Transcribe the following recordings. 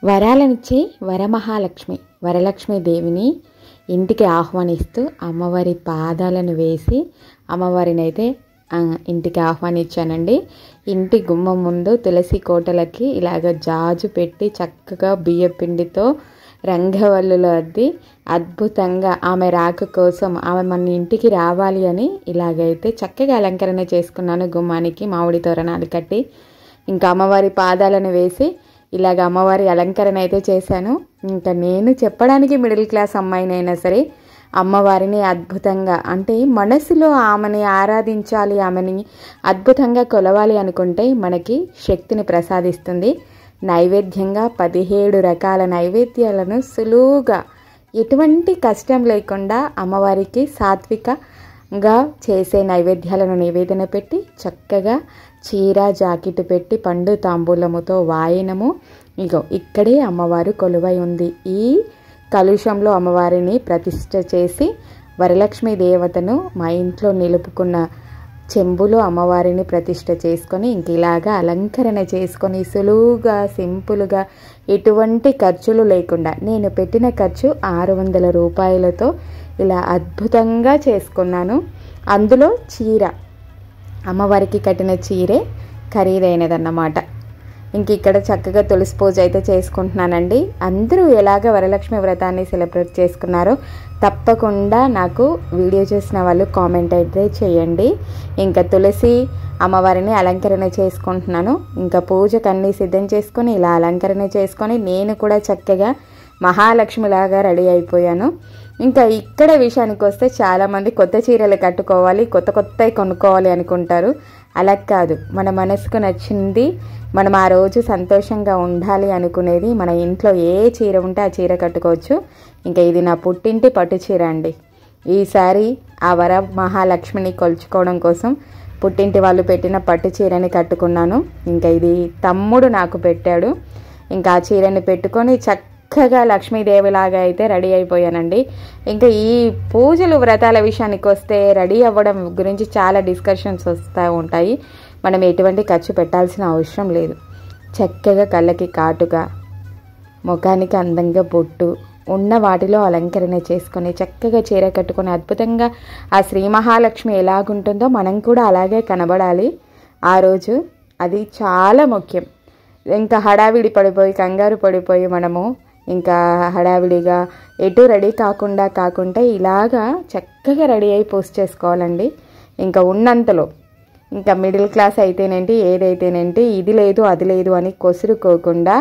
వరాలనిచ్చే వరమహాలక్ష్మి వరలక్ష్మి దేవిని ఇంటికి ఆహ్వానిస్తూ అమ్మవారి పాదాలను వేసి అమ్మవారిని అయితే ఇంటికి ఆహ్వానించానండి. ఇంటి గుమ్మం ముందు తులసి కోటలకి ఇలాగ జాజు పెట్టి చక్కగా బియ్య పిండితో రంగవల్లులు అద్ది అద్భుతంగా ఆమె రాక కోసం ఆమె మన ఇంటికి రావాలి అని ఇలాగైతే చక్కగా అలంకరణ చేసుకున్నాను. గుమ్మానికి మామిడి తోరణాలు కట్టి ఇంకా అమ్మవారి పాదాలను వేసి ఇలాగ అమ్మవారి అలంకరణ అయితే చేశాను. ఇంకా నేను చెప్పడానికి మిడిల్ క్లాస్ అమ్మాయినైనా సరే అమ్మవారిని అద్భుతంగా అంటే మనసులో ఆమెని ఆరాధించాలి, ఆమెని అద్భుతంగా కొలవాలి అనుకుంటే మనకి శక్తిని ప్రసాదిస్తుంది. నైవేద్యంగా 17 రకాల నైవేద్యాలను సులువుగా ఎటువంటి కష్టం లేకుండా అమ్మవారికి సాత్వికంగా చేసే నైవేద్యాలను నివేదన పెట్టి చక్కగా చీర జాకెట్ పెట్టి పండు తాంబూలముతో వాయనము ఇక్కడే అమ్మవారు కొలువై ఉంది. ఈ కలుషంలో అమ్మవారిని ప్రతిష్ఠ చేసి వరలక్ష్మి దేవతను మా ఇంట్లో నిలుపుకున్న చెంబులో అమ్మవారిని ప్రతిష్ఠ చేసుకొని ఇంక ఇలాగా అలంకరణ చేసుకొని సులువుగా సింపుల్గా ఎటువంటి ఖర్చులు లేకుండా నేను పెట్టిన ఖర్చు 600 రూపాయలతో ఇలా అద్భుతంగా చేసుకున్నాను. అందులో చీర అమ్మవారికి కట్టిన చీరే ఖరీదైనదన్నమాట. ఇంక ఇక్కడ చక్కగా తులసి పూజ అయితే చేసుకుంటున్నానండి. అందరూ ఎలాగ వరలక్ష్మి వ్రతాన్ని సెలబ్రేట్ చేసుకున్నారో తప్పకుండా నాకు వీడియో చూసిన వాళ్ళు కామెంట్ అయితే చేయండి. ఇంకా తులసి అమ్మవారిని అలంకరణ చేసుకుంటున్నాను. ఇంకా పూజకు అన్నీ సిద్ధం చేసుకొని ఇలా అలంకరణ చేసుకొని నేను కూడా చక్కగా మహాలక్ష్మిలాగా రెడీ అయిపోయాను. ఇంకా ఇక్కడ విషయానికి వస్తే చాలామంది కొత్త చీరలు కట్టుకోవాలి, కొత్తవి కొనుక్కోవాలి అనుకుంటారు. అలా కాదు, మన మనసుకు నచ్చింది మనం ఆ రోజు సంతోషంగా ఉండాలి అనుకునేది మన ఇంట్లో ఏ చీర ఉంటే ఆ చీర కట్టుకోవచ్చు. ఇంకా ఇది నా పుట్టింటి పట్టు చీర అండి. ఈసారి ఆ వర మహాలక్ష్మిని కొలుచుకోవడం కోసం పుట్టింటి వాళ్ళు పెట్టిన పట్టు చీరని కట్టుకున్నాను. ఇంకా ఇది తమ్ముడు నాకు పెట్టాడు. ఇంకా ఆ చీరని పెట్టుకొని చక్కగా లక్ష్మీదేవిలాగా అయితే రెడీ అయిపోయానండి. ఇంకా ఈ పూజలు వ్రతాల విషయానికి వస్తే రెడీ అవ్వడం గురించి చాలా డిస్కషన్స్ వస్తూ ఉంటాయి. మనం ఎటువంటి ఖర్చు పెట్టాల్సిన అవసరం లేదు. చక్కగా కళ్ళకి కాటుగా, ముఖానికి అందంగా బొట్టు ఉన్న వాటిలో అలంకరణ చేసుకొని చక్కగా చీర కట్టుకొని అద్భుతంగా ఆ శ్రీ మహాలక్ష్మి ఎలాగుంటుందో మనం కూడా అలాగే కనబడాలి ఆ రోజు. అది చాలా ముఖ్యం. ఇంకా హడావిడి పడిపోయి కంగారు పడిపోయి మనము ఇంకా హడావిడిగా ఎటు రెడీ కాకుండా ఇలాగా చక్కగా రెడీ అయి పోస్ట్ చేసుకోవాలండి. ఇంకా ఉన్నంతలో ఇంకా మిడిల్ క్లాస్ అయితేనేంటి ఏదైతేనేంటి ఇది లేదు అది లేదు అని కొసురుకోకుండా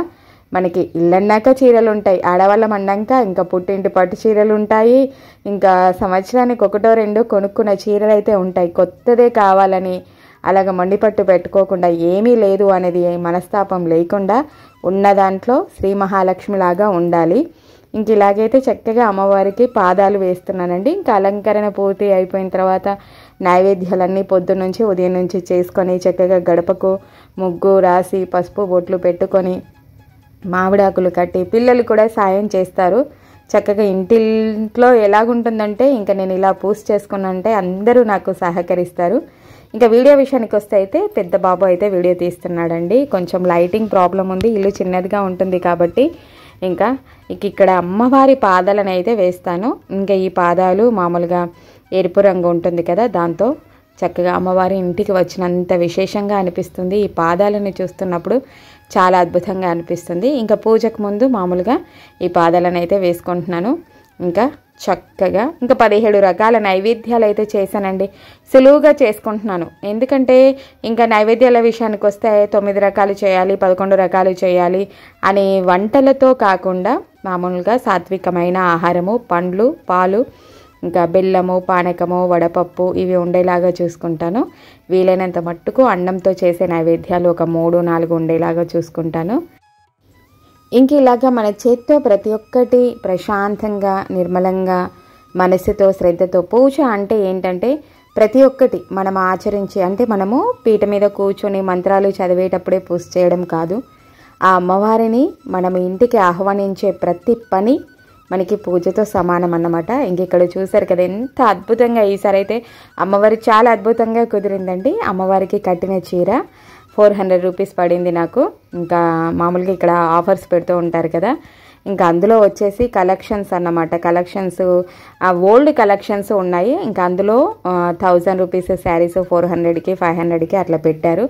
మనకి ఇల్లన్నాక చీరలు ఉంటాయి, ఆడవాళ్ళం అన్నాక ఇంకా పుట్టింటి పట్టు చీరలు ఉంటాయి, ఇంకా సంవత్సరానికి 1-2 కొనుక్కున్న చీరలు అయితే ఉంటాయి. కొత్తదే కావాలని అలాగ మండిపట్టు పెట్టుకోకుండా ఏమీ లేదు అనేది మనస్తాపం లేకుండా ఉన్న దాంట్లో శ్రీ మహాలక్ష్మిలాగా ఉండాలి. ఇంక ఇలాగైతే చక్కగా అమ్మవారికి పాదాలు వేస్తున్నానండి. ఇంకా అలంకరణ పూర్తి అయిపోయిన తర్వాత నైవేద్యాలన్నీ పొద్దున్నుంచి ఉదయం నుంచి చేసుకొని చక్కగా గడపకు ముగ్గు రాసి పసుపు బొట్లు పెట్టుకొని మామిడాకులు కట్టి పిల్లలు కూడా సాయం చేస్తారు. చక్కగా ఇంట్లో ఎలాగుంటుందంటే ఇంకా నేను ఇలా పూజ చేసుకున్నంటే అందరూ నాకు సహకరిస్తారు. ఇంకా వీడియో విషయానికి వస్తే అయితే పెద్ద బాబు అయితే వీడియో తీస్తున్నాడండి. కొంచెం లైటింగ్ ప్రాబ్లం ఉంది, ఇల్లు చిన్నదిగా ఉంటుంది కాబట్టి ఇంకా ఇక్కడ అమ్మవారి పాదాలను అయితే వేస్తాను. ఇంకా ఈ పాదాలు మామూలుగా ఎరుపు రంగు ఉంటుంది కదా, దాంతో చక్కగా అమ్మవారి ఇంటికి వచ్చినంత విశేషంగా అనిపిస్తుంది. ఈ పాదాలను చూస్తున్నప్పుడు చాలా అద్భుతంగా అనిపిస్తుంది. ఇంకా పూజకు ముందు మామూలుగా ఈ పాదాలను అయితే వేసుకుంటున్నాను. ఇంకా చక్కగా ఇంకా 17 రకాల నైవేద్యాలు అయితే చేశానండి. సులువుగా చేసుకుంటున్నాను. ఎందుకంటే ఇంకా నైవేద్యాల విషయానికి వస్తే 9 రకాలు చేయాలి, 11 రకాలు చేయాలి అనే వంటలతో కాకుండా మామూలుగా సాత్వికమైన ఆహారము, పండ్లు, పాలు, ఇంకా బెల్లము, పానకము, వడపప్పు ఇవి ఉండేలాగా చూసుకుంటాను. వీలైనంత మట్టుకు అన్నంతో చేసే నైవేద్యాలు ఒక 3-4 ఉండేలాగా చూసుకుంటాను. ఇంక ఇలాగా మన చేత్తో ప్రతి ఒక్కటి ప్రశాంతంగా నిర్మలంగా మనసుతో శ్రద్ధతో పూజ అంటే ఏంటంటే ప్రతి ఒక్కటి మనం ఆచరించి అంటే మనము పీట మీద కూర్చొని మంత్రాలు చదివేటప్పుడే పూజ చేయడం కాదు. ఆ అమ్మవారిని మనం ఇంటికి ఆహ్వానించే ప్రతి పని మనకి పూజతో సమానం అన్నమాట. ఇంక ఇక్కడ చూసారు కదా ఎంత అద్భుతంగా ఈసారి అయితే అమ్మవారి చాలా అద్భుతంగా కుదిరిందండి. అమ్మవారికి కట్టిన చీర 400 రూపీస్ పడింది నాకు. ఇంకా మామూలుగా ఇక్కడ ఆఫర్స్ పెడుతూ ఉంటారు కదా, ఇంకా అందులో వచ్చేసి కలెక్షన్స్ అన్నమాట. కలెక్షన్స్ ఓల్డ్ కలెక్షన్స్ ఉన్నాయి. ఇంకా అందులో 1000 రూపీస్ శారీస్ 400కి 500కి అట్లా పెట్టారు.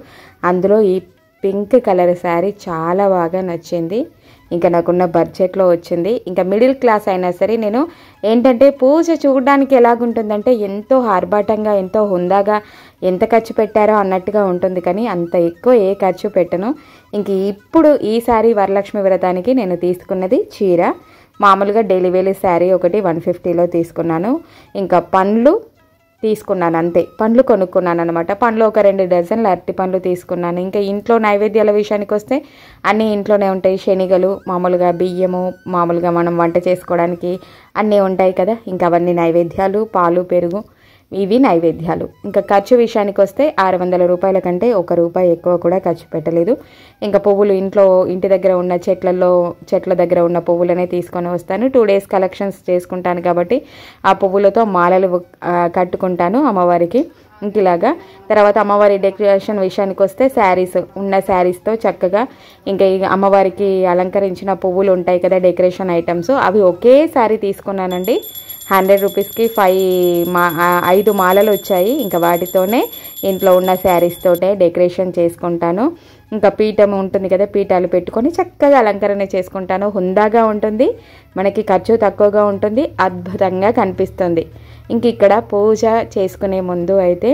అందులో ఈ పింక్ కలర్ శారీ చాలా బాగా నచ్చింది. ఇంకా నాకున్న బడ్జెట్లో వచ్చింది. ఇంకా మిడిల్ క్లాస్ అయినా సరే నేను ఏంటంటే పూజ చూడడానికి ఎలాగుంటుందంటే ఎంతో ఆర్భాటంగా ఎంతో హుందాగా ఎంత ఖర్చు పెట్టారో అన్నట్టుగా ఉంటుంది, కానీ అంత ఎక్కువ ఏ ఖర్చు పెట్టను. ఇంక ఇప్పుడు ఈసారి వరలక్ష్మి వ్రతానికి నేను తీసుకున్నది చీర. మామూలుగా డైలీ వేర్ శారీ ఒకటి 150లో తీసుకున్నాను. ఇంకా పండ్లు తీసుకున్నాను అంతే, పండ్లు కొనుక్కున్నాను అనమాట. పండ్లు ఒక 2 డజన్లు అరటి పండ్లు తీసుకున్నాను. ఇంకా ఇంట్లో నైవేద్యాల విషయానికి వస్తే అన్నీ ఇంట్లోనే ఉంటాయి. శనగలు, మామూలుగా బియ్యము, మామూలుగా మనం వంట చేసుకోవడానికి అన్నీ ఉంటాయి కదా, ఇంకా అవన్నీ నైవేద్యాలు. పాలు, పెరుగు, ఇవి నైవేద్యాలు. ఇంకా ఖర్చు విషయానికి వస్తే 600 రూపాయల కంటే ₹1 ఎక్కువ కూడా ఖర్చు పెట్టలేదు. ఇంకా పువ్వులు ఇంటి దగ్గర ఉన్న చెట్ల దగ్గర ఉన్న పువ్వులనే తీసుకొని వస్తాను. 2 డేస్ కలెక్షన్స్ చేసుకుంటాను కాబట్టి ఆ పువ్వులతో మాలలు కట్టుకుంటాను అమ్మవారికి. ఇంక ఇలాగా తర్వాత అమ్మవారి డెకరేషన్ విషయానికి వస్తే శారీస్తో చక్కగా ఇంకా అమ్మవారికి అలంకరించిన పువ్వులు ఉంటాయి కదా, డెకరేషన్ ఐటమ్స్, అవి ఒకేసారి తీసుకున్నానండి. 100 రూపీస్కి 5 మాలలు వచ్చాయి. ఇంకా వాటితోనే ఇంట్లో ఉన్న శారీస్ తోటే డెకరేషన్ చేసుకుంటాను. ఇంకా పీఠం ఉంటుంది కదా, పీఠాలు పెట్టుకొని చక్కగా అలంకరణ చేసుకుంటాను. హుందాగా ఉంటుంది, మనకి ఖర్చు తక్కువగా ఉంటుంది, అద్భుతంగా కనిపిస్తుంది. ఇంక ఇక్కడ పూజ చేసుకునే ముందు అయితే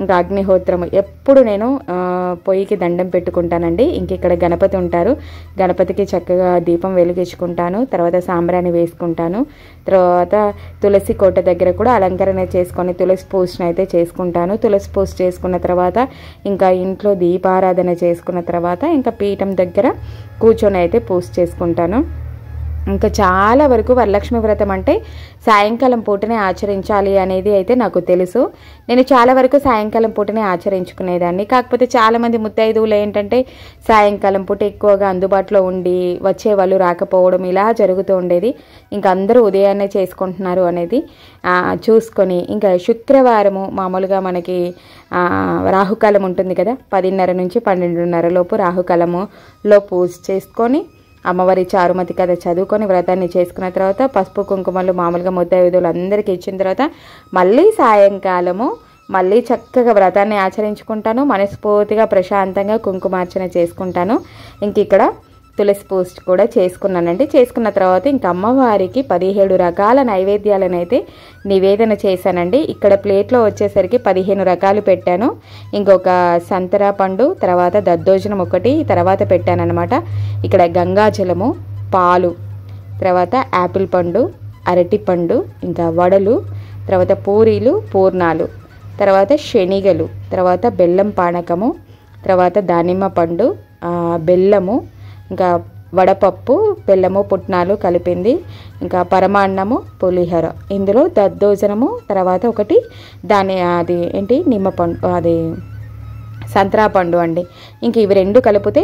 ఇంకా అగ్నిహోత్రం ఎప్పుడు నేను పొయ్యికి దండం పెట్టుకుంటానండి. ఇంక ఇక్కడ గణపతి ఉంటారు, గణపతికి చక్కగా దీపం వెలిగించుకుంటాను. తర్వాత సాంబ్రాణి వేసుకుంటాను. తర్వాత తులసి కోట దగ్గర కూడా అలంకరణ చేసుకొని తులసి పూజను అయితే చేసుకుంటాను. తులసి పూజ చేసుకున్న తర్వాత ఇంకా ఇంట్లో దీపారాధన చేసుకున్న తర్వాత ఇంకా పీఠం దగ్గర కూర్చొని అయితే పూజ చేసుకుంటాను. ఇంకా చాలా వరకు వరలక్ష్మి వ్రతం అంటే సాయంకాలం పూటనే ఆచరించాలి అనేది అయితే నాకు తెలుసు. నేను చాలా వరకు సాయంకాలం పూటనే ఆచరించుకునేదాన్ని. కాకపోతే చాలామంది ముత్తైదువులు ఏంటంటే సాయంకాలం పూట ఎక్కువగా అందుబాటులో ఉండి వచ్చేవాళ్ళు రాకపోవడం ఇలా జరుగుతూ ఉండేది. ఇంకా అందరూ ఉదయాన్నే చేసుకుంటున్నారు అనేది చూసుకొని ఇంకా శుక్రవారము మామూలుగా మనకి రాహుకాలం ఉంటుంది కదా, 10:30 నుంచి 12:30 లోపు రాహుకాలములో పూజ చేసుకొని అమ్మవారి చారుమతి కథ చదువుకొని వ్రతాన్ని చేసుకున్న తర్వాత పసుపు కుంకుమలు మామూలుగా ముత్తైదువులు అందరికీ ఇచ్చిన తర్వాత మళ్ళీ సాయంకాలము మళ్ళీ చక్కగా వ్రతాన్ని ఆచరించుకుంటాను. మనస్ఫూర్తిగా ప్రశాంతంగా కుంకుమార్చన చేసుకుంటాను. ఇంక ఇక్కడ తులసి పూజ కూడా చేసుకున్నానండి. చేసుకున్న తర్వాత ఇంక అమ్మవారికి 17 రకాల నైవేద్యాలను అయితే నివేదన చేశానండి. ఇక్కడ ప్లేట్లో వచ్చేసరికి 15 రకాలు పెట్టాను. ఇంకొక సంతరా పండు, తర్వాత దద్దోజనం ఒకటి తర్వాత పెట్టానన్నమాట. ఇక్కడ గంగాజలము, పాలు, తర్వాత యాపిల్ పండు, అరటి పండు, ఇంకా వడలు, తర్వాత పూరీలు, పూర్ణాలు, తర్వాత శనిగలు, తర్వాత బెల్లం పానకము, తర్వాత దానిమ్మ పండు, బెల్లము, ఇంకా వడపప్పు, బెల్లము, పుట్నాలు కలిపింది, ఇంకా పరమాన్నము, పులిహోర, ఇందులో దద్దోజనము, తర్వాత ఒకటి నిమ్మపండు, అది సంత్రా పండు అండి. ఇంక ఇవి 2 కలిపితే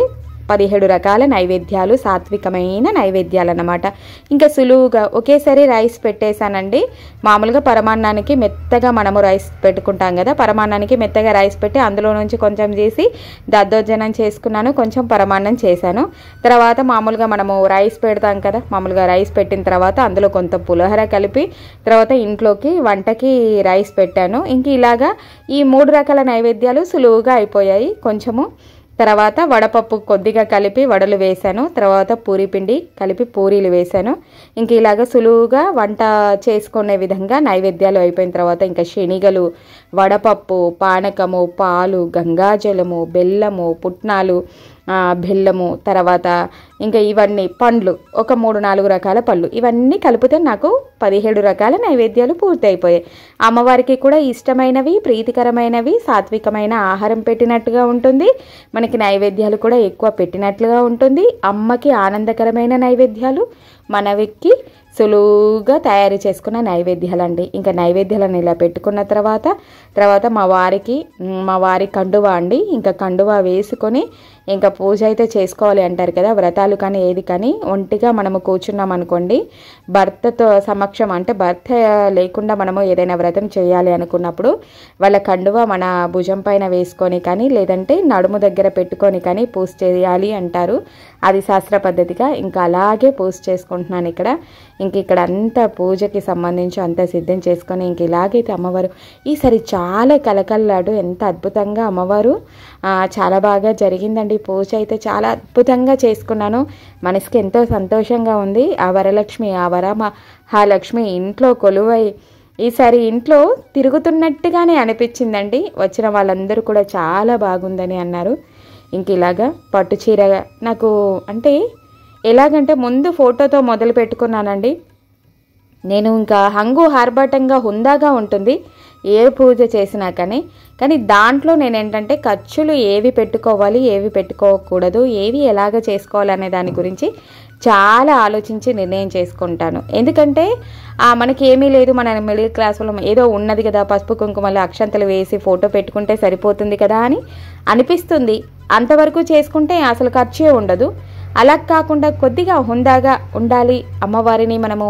17 రకాల నైవేద్యాలు, సాత్వికమైన నైవేద్యాలు అన్నమాట. ఇంకా సులువుగా ఒకేసారి రైస్ పెట్టేశానండి. మామూలుగా పరమాన్నానికి మెత్తగా మనము రైస్ పెట్టుకుంటాం కదా, పరమాన్నానికి మెత్తగా రైస్ పెట్టి అందులో నుంచి కొంచెం చేసి దద్దోజనం చేసుకున్నాను, కొంచెం పరమాన్నం చేశాను. తర్వాత మామూలుగా మనము రైస్ పెడతాం కదా, మామూలుగా రైస్ పెట్టిన తర్వాత అందులో కొంత పులిహోర కలిపి తర్వాత ఇంట్లోకి వంటకి రైస్ పెట్టాను. ఇంక ఇలాగా ఈ 3 రకాల నైవేద్యాలు సులువుగా అయిపోయాయి. కొంచెము తర్వాత వడపప్పు కొద్దిగా కలిపి వడలు వేశాను, తర్వాత పూరి పిండి కలిపి పూరీలు వేశాను. ఇంక ఇలాగ సులువుగా వంట చేసుకునే విధంగా నైవేద్యాలు అయిపోయిన తర్వాత ఇంకా శనిగలు, వడపప్పు, పానకము, పాలు, గంగాజలము, బెల్లము, పుట్నాలు, బెల్లము, తర్వాత ఇంకా ఇవన్నీ పండ్లు, ఒక 3-4 రకాల పళ్ళు, ఇవన్నీ కలిపితే నాకు 17 రకాల నైవేద్యాలు పూర్తి అయిపోయాయి. అమ్మవారికి కూడా ఇష్టమైనవి, ప్రీతికరమైనవి, సాత్వికమైన ఆహారం పెట్టినట్టుగా ఉంటుంది, మనకి నైవేద్యాలు కూడా ఎక్కువ పెట్టినట్లుగా ఉంటుంది. అమ్మకి ఆనందకరమైన నైవేద్యాలు, మనవికి సులువుగా తయారు చేసుకున్న నైవేద్యాలండి. ఇంకా నైవేద్యాలను ఇలా పెట్టుకున్న తర్వాత మా వారి కండువా అండి, ఇంకా కండువా వేసుకొని ఇంకా పూజ అయితే చేసుకోవాలి అంటారు కదా, వ్రతాలు కానీ ఏది కానీ ఒంటిగా మనము కూర్చున్నాం అనుకోండి, భర్తతో సమక్షం అంటే భర్త లేకుండా మనము ఏదైనా వ్రతం చేయాలి అనుకున్నప్పుడు వాళ్ళ కండువ మన భుజం పైన వేసుకొని కానీ లేదంటే నడుము దగ్గర పెట్టుకొని కానీ పూజ చేయాలి అంటారు. అది శాస్త్ర పద్ధతిగా ఇంకా అలాగే పూజ చేసుకుంటున్నాను ఇక్కడ. ఇంక ఇక్కడ అంతా పూజకి సంబంధించి అంతా సిద్ధం చేసుకొని ఇంక ఇలాగైతే అమ్మవారు ఈసారి చాలా కలకల్లాడు, ఎంత అద్భుతంగా అమ్మవారు చాలా బాగా జరిగిందండి. పూజ అయితే చాలా అద్భుతంగా చేసుకున్నాను. మనసుకి ఎంతో సంతోషంగా ఉంది. ఆ వరలక్ష్మి, ఆ వరమహాలక్ష్మి ఇంట్లో కొలువై ఈసారి ఇంట్లో తిరుగుతున్నట్టుగానే అనిపించిందండి. వచ్చిన వాళ్ళందరూ కూడా చాలా బాగుందని అన్నారు. ఇంక ఇలాగా పట్టు చీర నాకు అంటే ఎలాగంటే ముందు ఫోటోతో మొదలు పెట్టుకున్నానండి. నేను ఇంకా హంగు ఆర్భాటంగా హుందాగా ఉంటుంది ఏ పూజ చేసినా కానీ దాంట్లో నేనేంటంటే ఖర్చులు ఏవి పెట్టుకోవాలి, ఏవి పెట్టుకోకూడదు, ఏవి ఎలాగ చేసుకోవాలనే దాని గురించి చాలా ఆలోచించి నిర్ణయం చేసుకుంటాను. ఎందుకంటే మనకి ఏమీ లేదు, మన మిడిల్ క్లాస్ వాళ్ళం ఏదో ఉన్నది కదా, పసుపు కుంకుమలు అక్షంతలు వేసి ఫోటో పెట్టుకుంటే సరిపోతుంది కదా అని అనిపిస్తుంది. అంతవరకు చేసుకుంటే అసలు ఖర్చే ఉండదు. అలా కాకుండా కొద్దిగా హుందాగా ఉండాలి, అమ్మవారిని మనము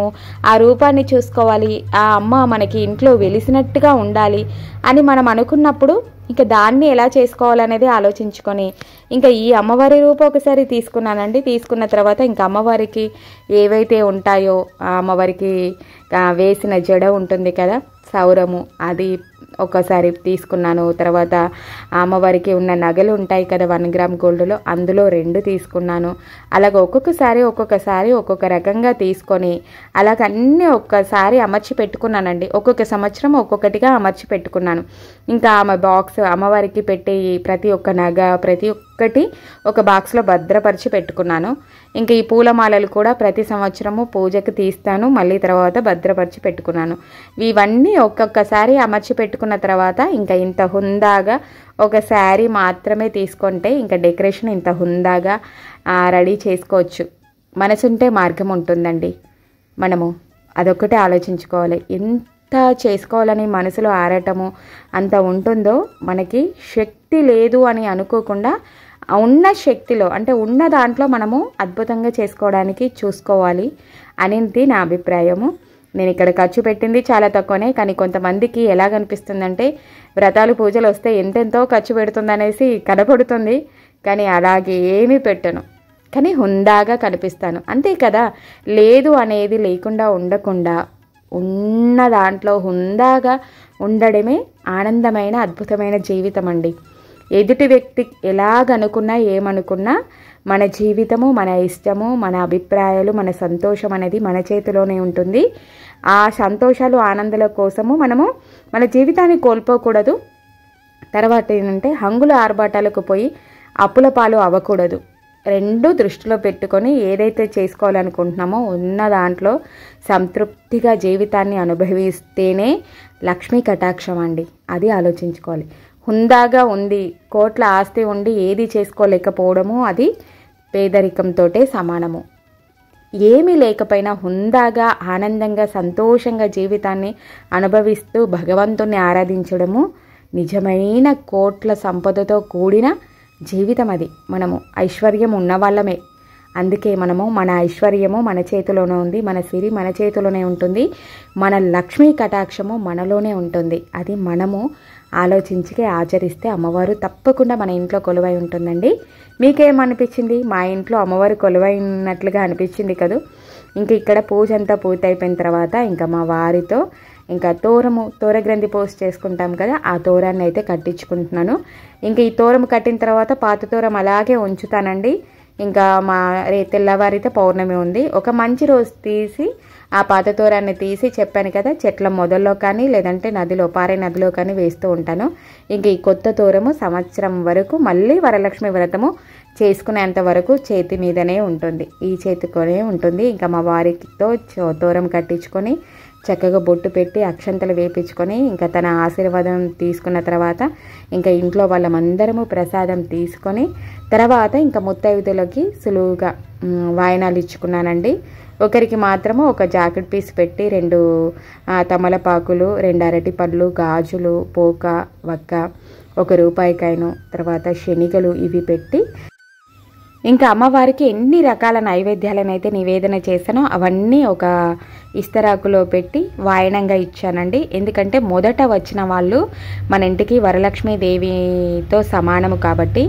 ఆ రూపాన్ని చూసుకోవాలి, ఆ అమ్మ మనకి ఇంట్లో వెలిసినట్టుగా ఉండాలి అని మనం అనుకున్నప్పుడు ఇంకా దాన్ని ఎలా చేసుకోవాలనేది ఆలోచించుకొని ఇంకా ఈ అమ్మవారి రూపం ఒకసారి తీసుకున్నానండి. తీసుకున్న తర్వాత ఇంకా అమ్మవారికి ఏవైతే ఉంటాయో ఆ అమ్మవారికి వేసిన జడ ఉంటుంది కదా, సౌరము, అది ఒకసారి తీసుకున్నాను. తర్వాత అమ్మవారికి ఉన్న నగలు ఉంటాయి కదా 1 గ్రామ్ గోల్డ్లో, అందులో 2 తీసుకున్నాను. అలాగ ఒక్కొక్కసారి ఒక్కొక్క రకంగా తీసుకొని అలాగ అన్నీ ఒక్కసారి అమర్చి పెట్టుకున్నానండి. ఒక్కొక్క సంవత్సరం ఒక్కొక్కటిగా అమర్చి పెట్టుకున్నాను. ఇంకా ఆమె బాక్స్ అమ్మవారికి పెట్టి ప్రతి ఒక్క నగ ప్రతి ఒక్కటి ఒక బాక్స్లో భద్రపరిచి పెట్టుకున్నాను. ఇంకా ఈ పూలమాలలు కూడా ప్రతి సంవత్సరము పూజకు తీస్తాను, మళ్ళీ తర్వాత భద్రపరిచి పెట్టుకున్నాను. ఇవన్నీ ఒక్కొక్కసారి అమర్చి పెట్టుకున్న తర్వాత ఇంకా ఇంత హుందాగా ఒక శారీ మాత్రమే తీసుకుంటే ఇంకా డెకరేషన్ ఇంత హుందాగా రెడీ చేసుకోవచ్చు. మనసుంటే మార్గం ఉంటుందండి. మనము అదొక్కటే ఆలోచించుకోవాలి. ఎంత చేసుకోవాలని మనసులో ఆరాటము అంత ఉంటుందో, మనకి శక్తి లేదు అని అనుకోకుండా ఉన్న శక్తిలో అంటే ఉన్న దాంట్లో మనము అద్భుతంగా చేసుకోవడానికి చూసుకోవాలి అనేది నా అభిప్రాయము. నేను ఇక్కడ ఖర్చు పెట్టింది చాలా తక్కువనే, కానీ కొంతమందికి ఎలాగనిపిస్తుందంటే వ్రతాలు పూజలు వస్తే ఎంతెంతో ఖర్చు పెడుతుందనేసి కనపడుతుంది. కానీ అలాగే ఏమీ పెట్టను, కానీ హుందాగా కనిపిస్తాను అంతే కదా. లేదు అనేది లేకుండా ఉండకుండా ఉన్న దాంట్లో హుందాగా ఉండడమే ఆనందమైన అద్భుతమైన జీవితం అండి. ఎదుటి వ్యక్తి ఎలాగనుకున్నా ఏమనుకున్నా మన జీవితము, మన ఇష్టము, మన అభిప్రాయాలు, మన సంతోషం అనేది మన చేతిలోనే ఉంటుంది. ఆ సంతోషాలు ఆనందాల కోసము మనము మన జీవితాన్ని కోల్పోకూడదు. తర్వాత ఏంటంటే హంగుల ఆర్భాటాలకు పోయి అప్పుల పాలు అవ్వకూడదు. 2 దృష్టిలో పెట్టుకొని ఏదైతే చేసుకోవాలనుకుంటున్నామో ఉన్న దాంట్లో సంతృప్తిగా జీవితాన్ని అనుభవిస్తేనే లక్ష్మీ కటాక్షం అండి. అది ఆలోచించుకోవాలి. హుందాగా ఉంది, కోట్ల ఆస్తి ఉండి ఏది చేసుకోలేకపోవడము అది పేదరికంతో సమానము. ఏమీ లేకపోయినా హుందాగా ఆనందంగా సంతోషంగా జీవితాన్ని అనుభవిస్తూ భగవంతుణ్ణి ఆరాధించడము నిజమైన కోట్ల సంపదతో కూడిన జీవితం. అది మనము ఐశ్వర్యం ఉన్నవాళ్ళమే. అందుకే మనము మన ఐశ్వర్యము మన చేతిలోనే ఉంది, మన సిరి మన చేతిలోనే ఉంటుంది, మన లక్ష్మీ కటాక్షము మనలోనే ఉంటుంది. అది మనము ఆలోచించి ఆచరిస్తే అమ్మవారు తప్పకుండా మన ఇంట్లో కొలువై ఉంటుందండి. మీకేమనిపించింది? మా ఇంట్లో అమ్మవారు కొలువై ఉన్నట్లుగా అనిపించింది కదూ. ఇంక ఇక్కడ పూజ అంతా పూర్తయిపోయిన తర్వాత ఇంకా మా వారితో ఇంకా తోరగ్రంథి పోస్ట్ చేసుకుంటాం కదా, ఆ తోరాన్ని అయితే కట్టించుకుంటున్నాను. ఇంక ఈ తోరం కట్టిన తర్వాత పాత తోరం అలాగే ఉంచుతానండి. ఇంకా తెల్లవారితే పౌర్ణమి ఉంది. ఒక మంచి రోజు తీసి ఆ పాత తోరాన్ని తీసి చెప్పాను కదా, చెట్ల మొదల్లో కానీ లేదంటే పారే నదిలో కానీ వేస్తూ ఉంటాను. ఇంక ఈ కొత్త తోరము సంవత్సరం వరకు మళ్ళీ వరలక్ష్మి వ్రతము చేసుకునేంత వరకు చేతి మీదనే ఉంటుంది, ఈ చేతితోనే ఉంటుంది. ఇంకా మా వారితో తోరం కట్టించుకొని చక్కగా బొట్టు పెట్టి అక్షంతలు వేపించుకొని ఇంకా తన ఆశీర్వాదం తీసుకున్న తర్వాత ఇంకా ఇంట్లో వాళ్ళమందరము ప్రసాదం తీసుకొని తర్వాత ఇంకా ముత్తైదులకి సులువుగా వాయనాలు ఇచ్చుకున్నానండి. ఒకరికి మాత్రము ఒక జాకెట్ పీస్ పెట్టి 2 తమలపాకులు, 2 అరటిపళ్ళు, గాజులు, పోక, వక్క, 1 రూపాయి కాయను, తర్వాత శనిగలు ఇవి పెట్టి ఇంకా అమ్మవారికి ఎన్ని రకాల నైవేద్యాలను అయితే నివేదన చేశానో అవన్నీ ఒక ఇస్తరాకులో పెట్టి వాయనంగా ఇచ్చానండి. ఎందుకంటే మొదట వచ్చిన వాళ్ళు మన ఇంటికి వరలక్ష్మీదేవితో సమానము కాబట్టి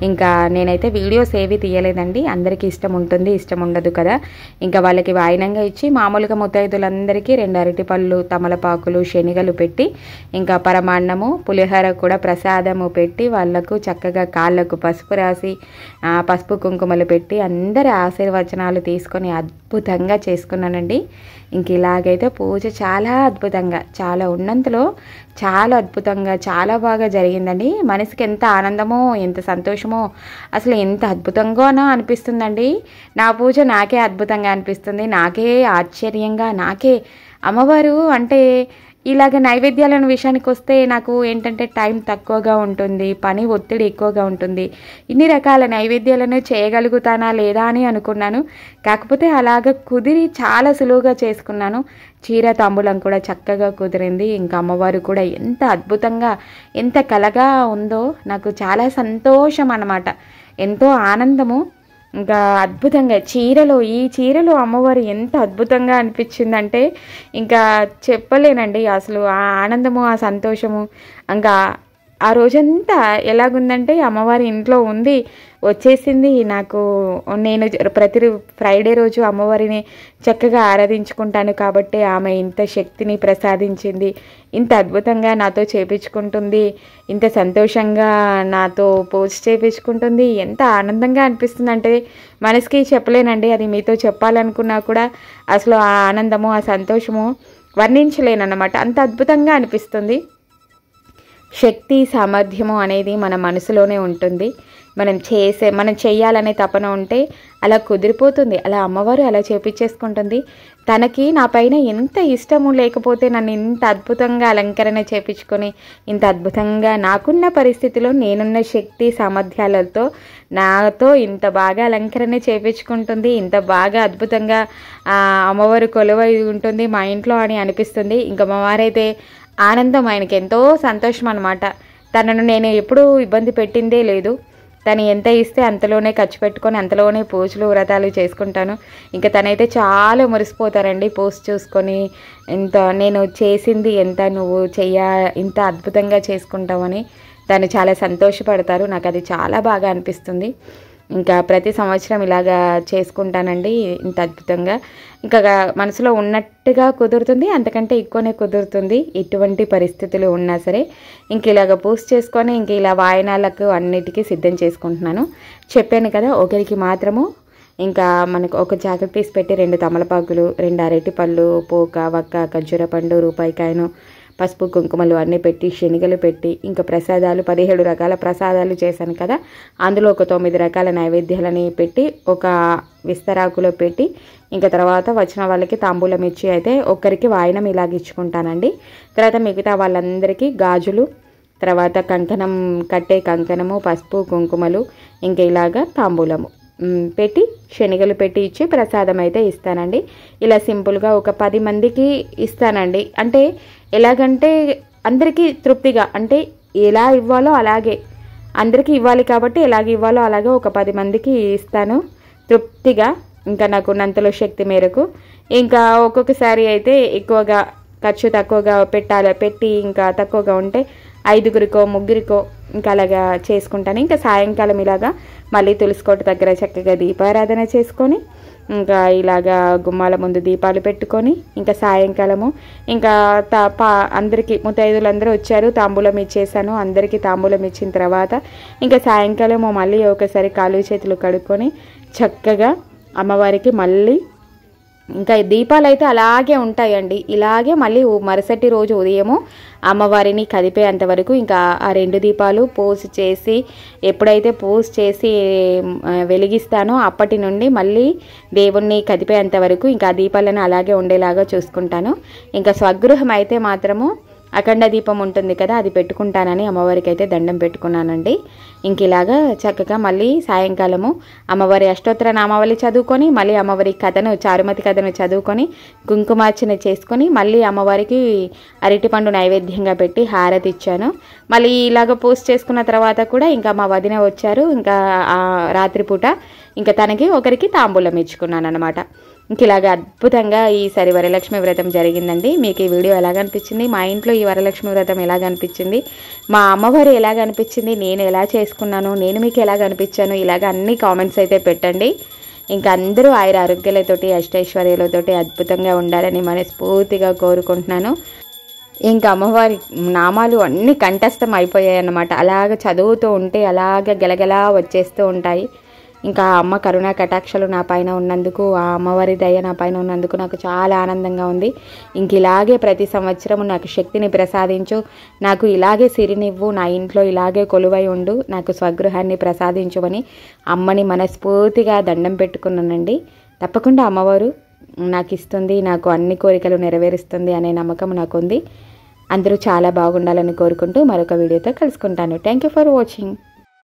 ఇంకా నేనైతే వీడియోస్ ఏవి తీయలేదండి. అందరికీ ఇష్టం ఉంటుంది, ఇష్టం ఉండదు కదా. ఇంకా వాళ్ళకి వాయనంగా ఇచ్చి మామూలుగా ముత్తైదులందరికీ 2 అరటిపళ్ళు, తమలపాకులు, శనిగలు పెట్టి ఇంకా పరమాన్నము, పులిహోర కూడా ప్రసాదము పెట్టి వాళ్ళకు చక్కగా కాళ్ళకు పసుపు రాసి పసుపు కుంకుమలు పెట్టి అందరి ఆశీర్వచనాలు తీసుకొని అద్భుతంగా చేసుకున్నానండి. ఇంక ఇలాగైతే పూజ చాలా అద్భుతంగా, చాలా ఉన్నంతలో చాలా అద్భుతంగా, చాలా బాగా జరిగిందండి. మనసుకి ఎంత ఆనందమో, ఎంత సంతోషమో, అసలు ఎంత అద్భుతంగానో అనిపిస్తుందండి. నా పూజ నాకే అద్భుతంగా అనిపిస్తుంది, నాకే ఆశ్చర్యంగా, నాకే అమ్మవారు అంటే ఇలాగ నైవేద్యాలను విషయానికి వస్తే నాకు ఏంటంటే టైం తక్కువగా ఉంటుంది, పని ఒత్తిడి ఎక్కువగా ఉంటుంది. ఇన్ని రకాల నైవేద్యాలను చేయగలుగుతానా లేదా అని అనుకున్నాను. కాకపోతే అలాగ కుదిరి చాలా సులువుగా చేసుకున్నాను. చీర తాంబూలం కూడా చక్కగా కుదిరింది. ఇంకా అమ్మవారు కూడా ఎంత అద్భుతంగా, ఎంత కలగా ఉందో నాకు చాలా సంతోషం అన్నమాట, ఎంతో ఆనందము. ఇంకా అద్భుతంగా ఈ చీరలో అమ్మవారు ఎంత అద్భుతంగా అనిపించిందంటే ఇంకా చెప్పలేనండి. అసలు ఆ ఆనందము, ఆ సంతోషము ఇంకా ఆ రోజంతా ఎలాగుందంటే అమ్మవారి ఇంట్లో ఉంది, వచ్చేసింది. నేను ప్రతి ఫ్రైడే రోజు అమ్మవారిని చక్కగా ఆరాధించుకుంటాను కాబట్టి ఆమె ఇంత శక్తిని ప్రసాదించింది, ఇంత అద్భుతంగా నాతో చేపించుకుంటుంది, ఇంత సంతోషంగా నాతో పోస్ట్ చేపించుకుంటుంది. ఎంత ఆనందంగా అనిపిస్తుంది అంటే మనసుకి చెప్పలేనండి. అది మీతో చెప్పాలనుకున్నా కూడా అసలు ఆ ఆనందము, ఆ సంతోషము వర్ణించలేనన్నమాట. అంత అద్భుతంగా అనిపిస్తుంది. శక్తి సామర్థ్యము అనేది మన మనసులోనే ఉంటుంది. మనం చేయాలనే తపన ఉంటే అలా కుదిరిపోతుంది. అలా అమ్మవారు అలా చేపించేసుకుంటుంది. తనకి నా పైన ఎంత ఇష్టము లేకపోతే నన్ను ఇంత అద్భుతంగా అలంకరణ చేపించుకొని ఇంత అద్భుతంగా నాకున్న పరిస్థితిలో నేనున్న శక్తి సామర్థ్యాలతో నాతో ఇంత బాగా అలంకరణ చేపించుకుంటుంది, ఇంత బాగా అద్భుతంగా అమ్మవారు కొలువై ఉంటుంది మా ఇంట్లో అని అనిపిస్తుంది. ఇంకా అమ్మవారైతే ఆనందం, ఆయనకి ఎంతో సంతోషం అన్నమాట. తనను నేను ఎప్పుడూ ఇబ్బంది పెట్టిందే లేదు. తను ఎంత ఇస్తే అంతలోనే ఖర్చు పెట్టుకొని అంతలోనే పూజలు వ్రతాలు చేసుకుంటాను. ఇంకా తనైతే చాలా మురిసిపోతారండి పోస్ట్ చూసుకొని, నేను చేసింది ఎంత, నువ్వు ఇంత అద్భుతంగా చేసుకుంటావని తను చాలా సంతోషపడతారు. నాకు అది చాలా బాగా అనిపిస్తుంది. ఇంకా ప్రతి సంవత్సరం ఇలాగా చేసుకుంటానండి ఇంత అద్భుతంగా. ఇంకా మనసులో ఉన్నట్టుగా కుదురుతుంది, అంతకంటే ఎక్కువనే కుదురుతుంది ఎటువంటి పరిస్థితులు ఉన్నా సరే. ఇంక ఇలాగ పూజ చేసుకొని ఇంక ఇలా వాయనాలకు అన్నిటికీ సిద్ధం చేసుకుంటున్నాను. చెప్పాను కదా, ఒకరికి మాత్రము ఇంకా మనకు ఒక జాకెట్ పీస్ పెట్టి 2 తమలపాకులు, 2 అరటిపళ్ళు, పోక, వక్క, ఖర్జూర పండు, రూపాయికాయను, పసుపు కుంకుమలు అన్నీ పెట్టి, శనిగలు పెట్టి, ఇంకా ప్రసాదాలు 17 రకాల ప్రసాదాలు చేశాను కదా, అందులో ఒక 9 రకాల నైవేద్యాలని పెట్టి ఒక విస్తరాకులో పెట్టి ఇంకా తర్వాత వచ్చిన వాళ్ళకి తాంబూలం ఇచ్చి అయితే ఒక్కరికి వాయనం ఇలాగ ఇచ్చుకుంటానండి. తర్వాత మిగతా వాళ్ళందరికీ గాజులు, తర్వాత కట్టే కంకణము, పసుపు కుంకుమలు, ఇంకా ఇలాగా తాంబూలము పెట్టి శనిగలు పెట్టి ఇచ్చి ప్రసాదం అయితే ఇస్తానండి. ఇలా సింపుల్గా ఒక 10 మందికి ఇస్తానండి. అంటే ఎలాగంటే అందరికీ తృప్తిగా, అంటే ఎలా ఇవ్వాలో అలాగే అందరికీ ఇవ్వాలి కాబట్టి ఎలాగ ఇవ్వాలో అలాగే ఒక 10 మందికి ఇస్తాను తృప్తిగా, ఇంకా నాకు ఉన్నంతలో శక్తి మేరకు. ఇంకా ఒక్కొక్కసారి అయితే ఎక్కువగా ఖర్చు తక్కువగా పెట్టి ఇంకా తక్కువగా ఉంటే 5గురికో 3గురికో ఇంకా అలాగా చేసుకుంటాను. ఇంకా సాయంకాలం ఇలాగా మళ్ళీ తులసికోట దగ్గర చక్కగా దీపారాధన చేసుకొని ఇంకా ఇలాగా గుమ్మాల ముందు దీపాలు పెట్టుకొని ఇంకా సాయంకాలము ఇంకా అందరికీ ముత్తైదులందరూ వచ్చారు, తాంబూలం ఇచ్చేసాను. అందరికీ తాంబూలం ఇచ్చిన తర్వాత ఇంకా సాయంకాలము మళ్ళీ ఒకసారి కాళ్ళు చేతులు కడుక్కొని చక్కగా అమ్మవారికి మళ్ళీ ఇంకా దీపాలు అయితే అలాగే ఉంటాయండి. ఇలాగే మళ్ళీ మరుసటి రోజు ఉదయము అమ్మవారిని కదిపేంత వరకు ఇంకా ఆ 2 దీపాలు ఎప్పుడైతే పోస్ట్ చేసి వెలిగిస్తానో అప్పటి నుండి మళ్ళీ దేవుణ్ణి కదిపేంత వరకు ఇంకా ఆ దీపాలను అలాగే ఉండేలాగా చూసుకుంటాను. ఇంకా స్వగృహం అయితే మాత్రము అఖండ దీపం ఉంటుంది కదా, అది పెట్టుకుంటానని అమ్మవారికి అయితే దండం పెట్టుకున్నానండి. ఇంక ఇలాగా చక్కగా మళ్ళీ సాయంకాలము అమ్మవారి అష్టోత్తర నామావళి చదువుకొని మళ్ళీ అమ్మవారి చారుమతి కథను చదువుకొని కుంకుమార్చన చేసుకొని మళ్ళీ అమ్మవారికి అరటిపండు నైవేద్యంగా పెట్టి హారతి ఇచ్చాను. మళ్ళీ ఇలాగ పోస్ట్ చేసుకున్న తర్వాత కూడా ఇంకా మా వదిన వచ్చారు. ఇంకా రాత్రిపూట ఇంకా తనకి ఒకరికి తాంబూలం ఇచ్చుకున్నాను అనమాట. ఇంక ఇలాగ అద్భుతంగా ఈసారి వరలక్ష్మి వ్రతం జరిగిందండి. మీకు ఈ వీడియో ఎలాగ అనిపించింది, మా ఇంట్లో ఈ వరలక్ష్మి వ్రతం ఎలాగ అనిపించింది, మా అమ్మవారు ఎలాగ అనిపించింది, నేను ఎలా చేసుకున్నాను, నేను మీకు ఎలాగ అనిపించాను, ఇలాగ అన్ని కామెంట్స్ అయితే పెట్టండి. ఇంకా అందరూ ఆయుర ఆరోగ్యాలతోటి అష్టైశ్వర్యాలతోటి అద్భుతంగా ఉండాలని మనస్ఫూర్తిగా కోరుకుంటున్నాను. ఇంకా అమ్మవారి నామాలు అన్నీ కంఠస్థం అయిపోయాయి అన్నమాట. అలాగ చదువుతూ ఉంటే అలాగ గెలగలా వచ్చేస్తూ ఉంటాయి. ఇంకా అమ్మ కరుణా కటాక్షలు నా పైన ఉన్నందుకు, ఆ అమ్మవారి దయ నా పైన ఉన్నందుకు నాకు చాలా ఆనందంగా ఉంది. ఇంక ఇలాగే ప్రతి సంవత్సరం నాకు శక్తిని ప్రసాదించు, నాకు ఇలాగే సిరినివ్వు, నా ఇంట్లో ఇలాగే కొలువై ఉండు, నాకు స్వగృహాన్ని ప్రసాదించువని అమ్మని మనస్ఫూర్తిగా దండం పెట్టుకున్నానండి. తప్పకుండా అమ్మవారు నాకు ఇస్తుంది, నాకు అన్ని కోరికలు నెరవేరుస్తుంది అనే నమ్మకం నాకుంది. అందరూ చాలా బాగుండాలని కోరుకుంటూ మరొక వీడియోతో కలుసుకుంటాను. Thank you for watching.